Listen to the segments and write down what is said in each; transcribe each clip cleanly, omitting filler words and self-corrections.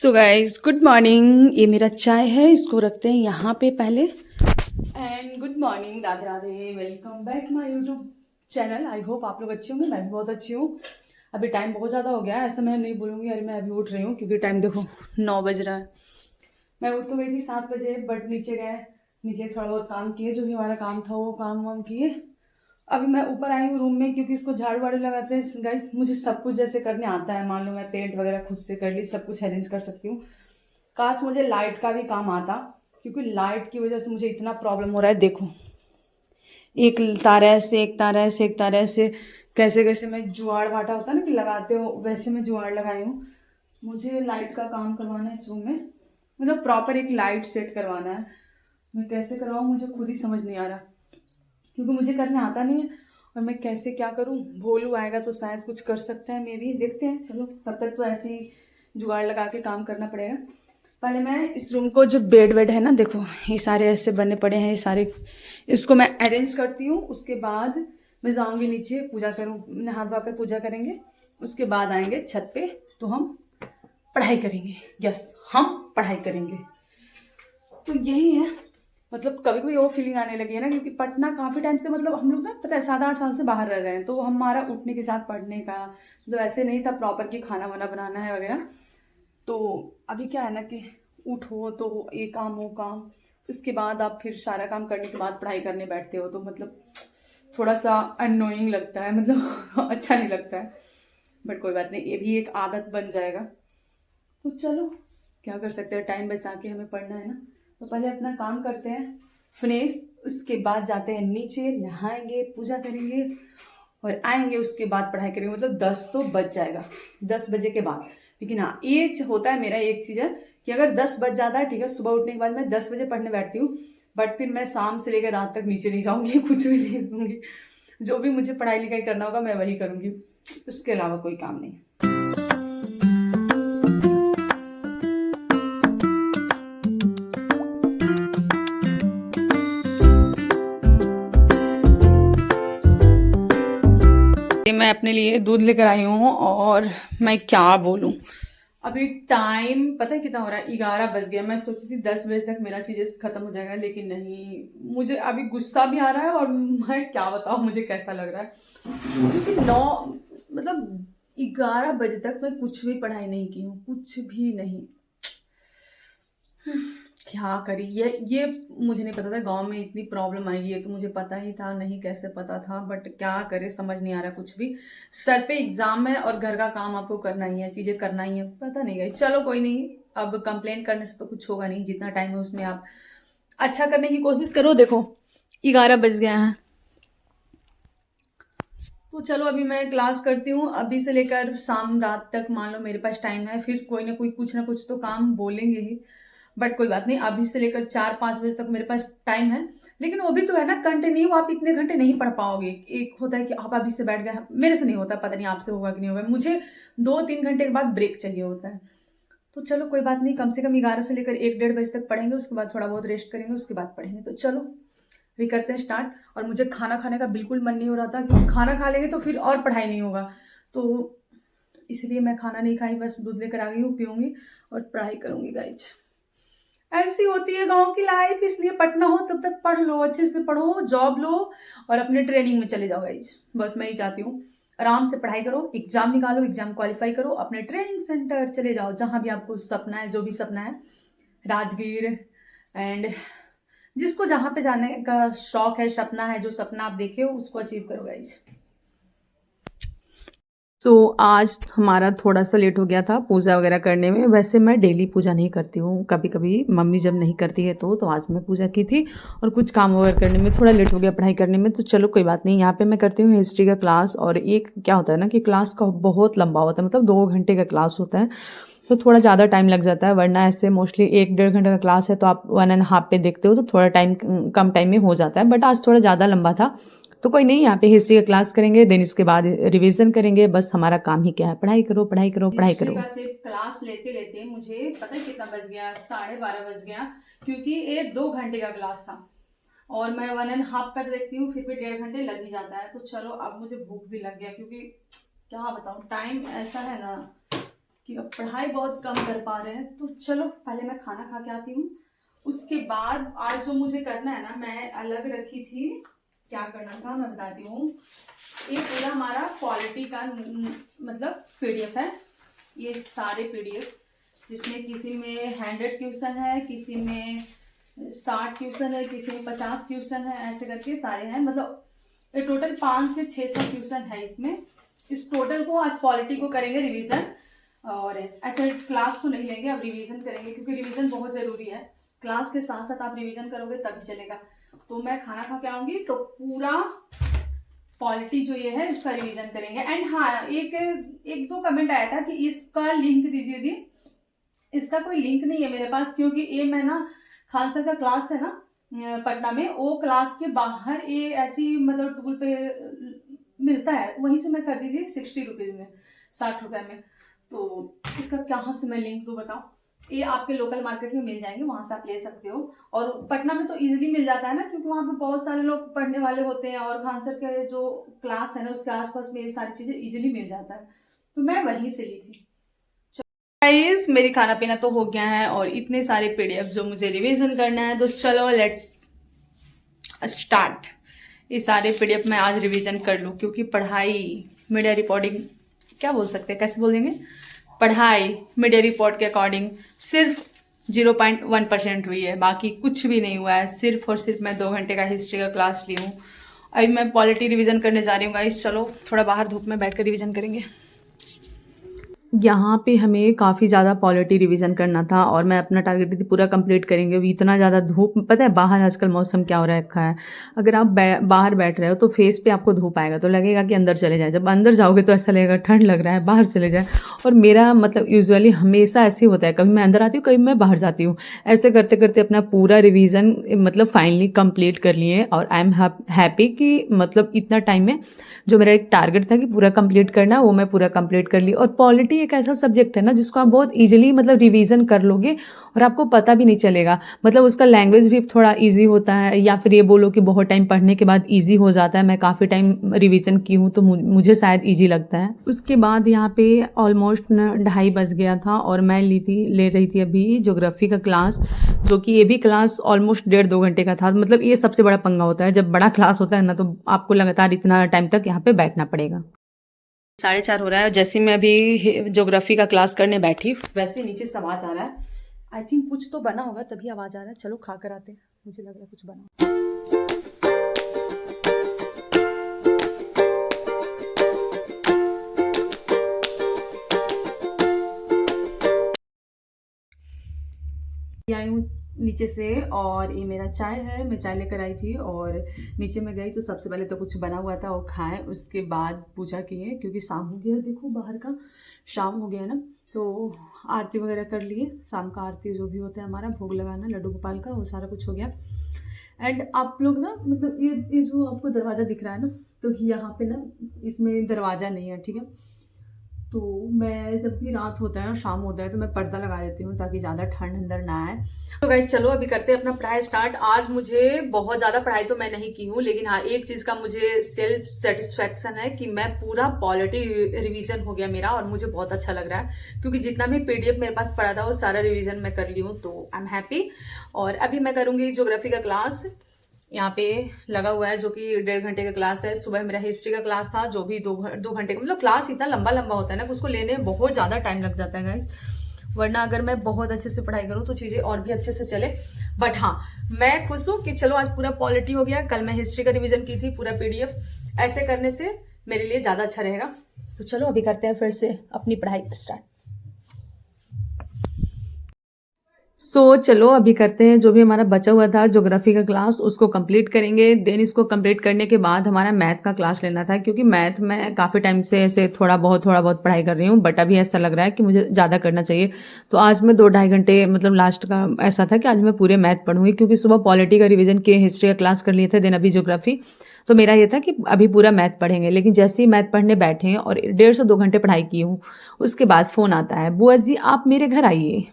So guys good morning. ये मेरा चाय है, इसको रखते हैं यहाँ पे पहले। And good morning, Radhe Radhe, welcome back my YouTube channel. I hope आप लोग अच्छे होंगे, मैं भी बहुत अच्छी हूँ। अभी टाइम बहुत ज़्यादा हो गया है, ऐसा मैं नहीं बोलूँगी अरे मैं अभी उठ रही हूँ, क्योंकि टाइम देखो 9 बज रहा है। मैं उठ तो गई थी 7 बजे, बट नीचे गए, नीचे थोड़ा बहुत काम किए, जो भी हमारा काम था वो काम वाम किए। अभी मैं ऊपर आई हूँ रूम में, क्योंकि इसको झाड़ू वाड़ू लगाते हैं गाइस। मुझे सब कुछ जैसे करने आता है, मान लो मैं पेंट वगैरह खुद से कर ली, सब कुछ अरेंज कर सकती हूँ। काश मुझे लाइट का भी काम आता, क्योंकि लाइट की वजह से मुझे इतना प्रॉब्लम हो रहा है। देखो, एक तार ऐसे, एक तार ऐसे, एक तार ऐसे, कैसे कैसे मैं जुआड़ भाटा होता है ना कि लगाते हो, वैसे मैं जुआड़ लगाई हूँ। मुझे लाइट का काम करवाना है इस रूम में, मतलब प्रॉपर एक लाइट सेट करवाना है। मैं कैसे करवाऊँ मुझे खुद ही समझ नहीं आ रहा, क्योंकि मुझे करने आता नहीं है। और मैं कैसे क्या करूँ, भोलू आएगा तो शायद कुछ कर सकता है, मे भी देखते हैं। चलो तब तक तो ऐसे ही जुगाड़ लगा के काम करना पड़ेगा। पहले मैं इस रूम को, जो बेड वेड है ना, देखो ये सारे ऐसे बने पड़े हैं, ये सारे, इसको मैं अरेंज करती हूँ। उसके बाद मैं जाऊँगी नीचे, पूजा करूँ, नहा धोकर पूजा करेंगे। उसके बाद आएंगे छत पे, तो हम पढ़ाई करेंगे। यस, हम पढ़ाई करेंगे। तो यही है, मतलब कभी कभी वो फीलिंग आने लगी है ना, क्योंकि पढ़ना काफ़ी टाइम से, मतलब हम लोग ना पता है 7-8 साल से बाहर रह रहे हैं, तो हमारा उठने के साथ पढ़ने का मतलब ऐसे नहीं था प्रॉपर कि खाना वाना बनाना है वगैरह। तो अभी क्या है ना कि उठो तो ये काम वो काम, उसके बाद आप फिर सारा काम करने के बाद पढ़ाई करने बैठते हो, तो मतलब थोड़ा सा अननोइंग लगता है, मतलब अच्छा नहीं लगता है। बट कोई बात नहीं, ये भी एक आदत बन जाएगा। तो चलो क्या कर सकते हैं, टाइम बचा के हमें पढ़ना है ना। तो पहले अपना काम करते हैं फिनिश, उसके बाद जाते हैं नीचे, नहाएंगे, पूजा करेंगे और आएंगे। उसके बाद पढ़ाई करेंगे, मतलब 10 तो बज जाएगा, 10 बजे के बाद। लेकिन हाँ, ये होता है मेरा एक चीज़ है कि अगर 10 बज जाता है, ठीक है, सुबह उठने के बाद मैं 10 बजे पढ़ने बैठती हूँ, बट फिर मैं शाम से लेकर रात तक नीचे नहीं जाऊँगी, कुछ भी नहीं दूंगी। जो भी मुझे पढ़ाई लिखाई करना होगा मैं वही करूँगी, उसके अलावा कोई काम नहीं। मैं अपने लिए दूध लेकर आई हूँ, और मैं क्या बोलूँ, अभी टाइम पता है कितना हो रहा है, 11 बज गया। मैं सोची थी 10 बजे तक मेरा चीज़ें खत्म हो जाएगा, लेकिन नहीं, मुझे अभी गुस्सा भी आ रहा है, और मैं क्या बताऊँ मुझे कैसा लग रहा है, क्योंकि 9 मतलब 11 बजे तक मैं कुछ भी पढ़ाई नहीं की हूँ, कुछ भी नहीं। क्या करी, ये मुझे नहीं पता था गांव में इतनी प्रॉब्लम आएगी, ये तो मुझे पता ही था नहीं, कैसे पता था, बट क्या करे, समझ नहीं आ रहा कुछ भी। सर पे एग्जाम है और घर का काम आपको करना ही है, चीजें करना ही है, पता नहीं गई। चलो कोई नहीं, अब कंप्लेन करने से तो कुछ होगा नहीं, जितना टाइम है उसमें आप अच्छा करने की कोशिश करो। देखो 11 बज गया है, तो चलो अभी मैं क्लास करती हूँ, अभी से लेकर शाम रात तक मान लो मेरे पास टाइम है, फिर कोई ना कुछ तो काम बोलेंगे ही। बट कोई बात नहीं, अभी से लेकर 4-5 बजे तक मेरे पास टाइम है। लेकिन वो भी तो है ना, कंटिन्यू आप इतने घंटे नहीं पढ़ पाओगे। एक होता है कि आप अभी से बैठ गए, मेरे से नहीं होता, पता नहीं आपसे होगा कि नहीं होगा, मुझे 2-3 घंटे के बाद ब्रेक चाहिए होता है। तो चलो कोई बात नहीं, कम से कम 11 से लेकर 1-1:30 बजे तक पढ़ेंगे, उसके बाद थोड़ा बहुत रेस्ट करेंगे, उसके बाद पढ़ेंगे। तो चलो अभी करते हैं स्टार्ट। और मुझे खाना खाने का बिल्कुल मन नहीं हो रहा था, क्योंकि खाना खा लेंगे तो फिर और पढ़ाई नहीं होगा, तो इसलिए मैं खाना नहीं खाई, बस दूध लेकर आ गई हूँ, पीऊंगी और पढ़ाई करूंगी गाइज। ऐसी होती है गांव की लाइफ, इसलिए पढ़ना हो तब तक पढ़ लो, अच्छे से पढ़ो, जॉब लो और अपने ट्रेनिंग में चले जाओ गाइज। बस मैं ही चाहती हूँ आराम से पढ़ाई करो, एग्जाम निकालो, एग्जाम क्वालिफाई करो, अपने ट्रेनिंग सेंटर चले जाओ, जहां भी आपको सपना है, जो भी सपना है, राजगीर एंड जिसको जहां पे जाने का शौक है, सपना है, जो सपना आप देखे हो उसको अचीव करो गाइज। तो आज हमारा थोड़ा सा लेट हो गया था पूजा वगैरह करने में। वैसे मैं डेली पूजा नहीं करती हूँ, कभी कभी मम्मी जब नहीं करती है तो आज मैं पूजा की थी, और कुछ काम वगैरह करने में थोड़ा लेट हो गया, पढ़ाई करने में। तो चलो कोई बात नहीं, यहाँ पे मैं करती हूँ हिस्ट्री का क्लास। और एक क्या होता है ना कि क्लास का बहुत लंबा होता है, मतलब 2 घंटे का क्लास होता है, तो थोड़ा ज़्यादा टाइम लग जाता है। वरना ऐसे मोस्टली 1-1.5 घंटे का क्लास है, तो आप 1.5 पे देखते हो तो थोड़ा टाइम कम टाइम में हो जाता है, बट आज थोड़ा ज़्यादा लंबा था। तो कोई नहीं, यहाँ पे हिस्ट्री का क्लास करेंगे, देन इसके बाद रिवीजन करेंगे। बस हमारा काम ही क्या है, पढ़ाई करो, पढ़ाई करो, पढ़ाई करो। हिस्ट्री का सिर्फ क्लास लेते लेते मुझे पता है कितना बज गया, 12:30 बज गया, क्योंकि ये 2 घंटे का क्लास था, और मैं 1.5 पर देखती हूँ, फिर भी 1.5 घंटे लग ही जाता है। तो चलो अब मुझे भूख भी लग गया, क्योंकि क्या बताऊँ, टाइम ऐसा है ना, कि अब पढ़ाई बहुत कम कर पा रहे हैं। तो चलो पहले मैं खाना खा के आती हूँ, उसके बाद आज जो मुझे करना है ना, मैं अलग रखी थी क्या करना था मैं बताती हूँ। ये पूरा हमारा क्वालिटी का मतलब पीडीएफ है, ये सारे पीडीएफ, जिसमें किसी में 100 क्वेश्चन है, किसी में 60 क्वेश्चन है, किसी में 50 क्वेश्चन है, ऐसे करके सारे हैं। मतलब ये टोटल 500 से 600 क्वेश्चन है इसमें। इस टोटल को आज पॉलिटी को करेंगे रिवीजन, और ऐसे क्लास को नहीं लेंगे, अब रिवीजन करेंगे क्योंकि रिवीजन बहुत ज़रूरी है। क्लास के साथ साथ आप रिवीजन करोगे तभी चलेगा। तो मैं खाना खा के आऊँगी तो पूरा पॉलिटी जो ये है इसका रिवीजन करेंगे। एंड हाँ, एक दो कमेंट आया था कि इसका लिंक दीजिए दी। इसका कोई लिंक नहीं है मेरे पास, क्योंकि ये मैं ना खान सर का क्लास है ना पटना में, वो क्लास के बाहर ये ऐसी मतलब टूल पे मिलता है, वहीं से मैं कर दी थी 60 रुपीज़ में, 60 रुपये में। तो इसका कहाँ से मैं लिंक दूँ बताओ। ये आपके लोकल मार्केट में मिल जाएंगे, वहाँ से आप ले सकते हो। और पटना में तो इजीली मिल जाता है ना, क्योंकि वहाँ पे बहुत सारे लोग पढ़ने वाले होते हैं, और खान सर के जो क्लास है ना उसके आसपास में ये सारी चीज़ें इजीली मिल जाता है, तो मैं वहीं से ली थी। गाइस मेरी खाना पीना तो हो गया है, और इतने सारे पीडीएफ जो मुझे रिवीजन करना है, तो चलो लेट्स स्टार्ट। ये सारे पीडीएफ मैं आज रिवीजन कर लूँ, क्योंकि पढ़ाई मीडिया रिपोर्टिंग क्या बोल सकते हैं, कैसे बोलेंगे, पढ़ाई मीडिया रिपोर्ट के अकॉर्डिंग सिर्फ 0.1% हुई है, बाकी कुछ भी नहीं हुआ है। सिर्फ और सिर्फ मैं 2 घंटे का हिस्ट्री का क्लास ली हूँ। अभी मैं पॉलिटी रिवीजन करने जा रही हूँ गाइस। चलो थोड़ा बाहर धूप में बैठ कर रिवीजन करेंगे। यहाँ पे हमें काफ़ी ज़्यादा पॉलिटी रिवीजन करना था, और मैं अपना टारगेट पूरा कंप्लीट करेंगे। अभी इतना ज़्यादा धूप, पता है बाहर आजकल मौसम क्या हो रखा है, अगर आप बाहर बैठ रहे हो तो फेस पे आपको धूप आएगा तो लगेगा कि अंदर चले जाए, जब अंदर जाओगे तो ऐसा लगेगा ठंड लग रहा है, बाहर चले जाए। और मेरा मतलब यूजुअली हमेशा ऐसे ही होता है, कभी मैं अंदर आती हूँ कभी मैं बाहर जाती हूँ। ऐसे करते करते अपना पूरा रिवीजन मतलब फाइनली कंप्लीट कर लिए, और आई एम हैप्पी कि मतलब इतना टाइम में जो मेरा एक टारगेट था कि पूरा कंप्लीट करना, वो मैं पूरा कंप्लीट कर ली। और पॉलिटी एक ऐसा सब्जेक्ट है ना जिसको आप बहुत इजीली मतलब रिवीजन कर लोगे और आपको पता भी नहीं चलेगा। मतलब उसका लैंग्वेज भी थोड़ा इजी होता है, या फिर ये बोलो कि बहुत टाइम पढ़ने के बाद इजी हो जाता है। मैं काफ़ी टाइम रिवीजन की हूँ तो मुझे शायद इजी लगता है। उसके बाद यहाँ पे ऑलमोस्ट 2:30 बज गया था, और मैं ले रही थी अभी ज्योग्राफी का क्लास, जो कि ये भी क्लास ऑलमोस्ट 1.5-2 घंटे का था। मतलब ये सबसे बड़ा पंगा होता है, जब बड़ा क्लास होता है ना तो आपको लगातार इतना टाइम तक यहाँ पे बैठना पड़ेगा। 4:30 हो रहा है, जैसे मैं अभी ज्योग्राफी का क्लास करने बैठी वैसे नीचे से आवाज़ आ रहा है। आई थिंक कुछ तो बना होगा तभी आवाज़ आ रहा है। चलो खा कर आते हैं, मुझे लग रहा है कुछ बना। आई हूँ नीचे से, और ये मेरा चाय है, मैं चाय लेकर आई थी, और नीचे में गई तो सबसे पहले तो कुछ बना हुआ था वो खाएं, उसके बाद पूजा किए, क्योंकि शाम हो गया, देखो बाहर का शाम हो गया ना, तो आरती वगैरह कर लिए। शाम का आरती जो भी होता है हमारा, भोग लगाना लड्डू गोपाल का, वो सारा कुछ हो गया। एंड आप लोग ना मतलब ये जो आपको दरवाज़ा दिख रहा है ना, तो यहाँ पे ना इसमें दरवाज़ा नहीं है, ठीक है। तो मैं जब भी रात होता है और शाम होता है तो मैं पर्दा लगा देती हूँ, ताकि ज़्यादा ठंड अंदर ना आए। तो गाइस चलो अभी करते हैं अपना पढ़ाई स्टार्ट। आज मुझे बहुत ज़्यादा पढ़ाई तो मैं नहीं की हूँ, लेकिन हाँ एक चीज़ का मुझे सेल्फ सेटिस्फेक्शन है कि मैं पूरा पॉलिटी रिवीजन हो गया मेरा, और मुझे बहुत अच्छा लग रहा है, क्योंकि जितना भी पीडीएफ मेरे पास पड़ा था वो सारा रिविजन मैं कर ली हूँ, तो आई एम हैप्पी। और अभी मैं करूँगी ज्योग्राफी का क्लास, यहाँ पे लगा हुआ है, जो कि 1.5 घंटे का क्लास है। सुबह मेरा हिस्ट्री का क्लास था, जो भी 2 घंटे का, मतलब क्लास इतना लंबा लंबा होता है ना, उसको लेने में बहुत ज़्यादा टाइम लग जाता है गाइस। वरना अगर मैं बहुत अच्छे से पढ़ाई करूँ तो चीज़ें और भी अच्छे से चले। बट हाँ, मैं खुश हूँ कि चलो आज पूरा पॉलिटी हो गया। कल मैं हिस्ट्री का रिविजन की थी पूरा पीडीएफ, ऐसे करने से मेरे लिए ज़्यादा अच्छा रहेगा। तो चलो अभी करते हैं फिर से अपनी पढ़ाई स्टार्ट। चलो अभी करते हैं जो भी हमारा बचा हुआ था ज्योग्राफी का क्लास, उसको कंप्लीट करेंगे। देन इसको कंप्लीट करने के बाद हमारा मैथ का क्लास लेना था, क्योंकि मैथ में काफ़ी टाइम से ऐसे थोड़ा बहुत पढ़ाई कर रही हूँ, बट अभी ऐसा लग रहा है कि मुझे ज़्यादा करना चाहिए। तो आज मैं 2-2.5 घंटे मतलब लास्ट का ऐसा था कि आज मैं पूरे मैथ पढ़ूंगी, क्योंकि सुबह पॉलिटी का रिविजन किए, हिस्ट्री का क्लास कर लिए थे, देन अभी ज्योग्राफी। तो मेरा ये था कि अभी पूरा मैथ पढ़ेंगे। लेकिन जैसे ही मैथ पढ़ने बैठे हैं और 1.5 से 2 घंटे पढ़ाई की हूँ, उसके बाद फ़ोन आता है, बुआ जी आप मेरे घर आइए।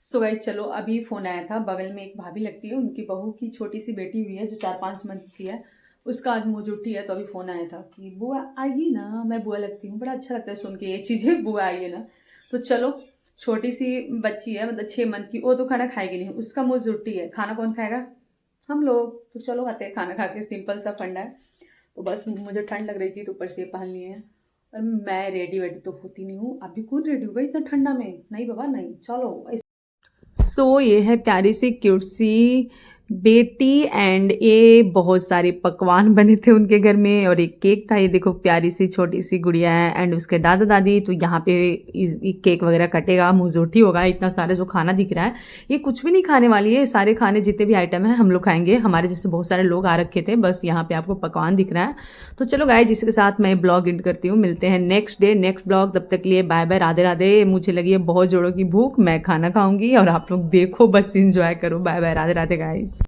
सो गाइस चलो अभी फ़ोन आया था, बगल में एक भाभी लगती है, उनकी बहू की छोटी सी बेटी हुई है जो 4-5 मंथ की है, उसका आज मुँह जुठी है, तो अभी फ़ोन आया था कि बुआ आइए ना, मैं बुआ लगती हूँ। बड़ा अच्छा लगता है सुन के ये चीज़ें, बुआ आइए ना। तो चलो, छोटी सी बच्ची है, मतलब 6 मंथ की, वो तो खाना खाएगी नहीं, उसका मुँह जुठी है, खाना कौन खाएगा? हम लोग। तो चलो आते हैं खाना खा के, सिंपल सा फंडा है। तो बस मुझे ठंड लग रही थी तो ऊपर से पहन लिए हैं। और मैं रेडी वेडी तो होती नहीं हूँ, अभी कौन रेडी होगा इतना ठंडा में? नहीं बाबा नहीं, चलो। सो ये है प्यारी सी क्यूट सी बेटी, एंड ये बहुत सारे पकवान बने थे उनके घर में, और एक केक था। ये देखो प्यारी सी छोटी सी गुड़िया है, एंड उसके दादा दादी। तो यहाँ पे केक वगैरह कटेगा, मुंहजोठी होगा। इतना सारा जो खाना दिख रहा है, ये कुछ भी नहीं खाने वाली है। सारे खाने जितने भी आइटम है हम लोग खाएंगे, हमारे जैसे बहुत सारे लोग आ रखे थे। बस यहाँ पे आपको पकवान दिख रहा है। तो चलो गाइस, जिसके साथ मैं ब्लॉग एंड करती हूँ, मिलते हैं नेक्स्ट डे नेक्स्ट ब्लॉग। तब तक लिए बाय बाय, राधे राधे। मुझे लगी है बहुत जोरों की भूख, मैं खाना खाऊंगी और आप लोग देखो, बस इंजॉय करो। Bye bye, Radhe Radhe guys.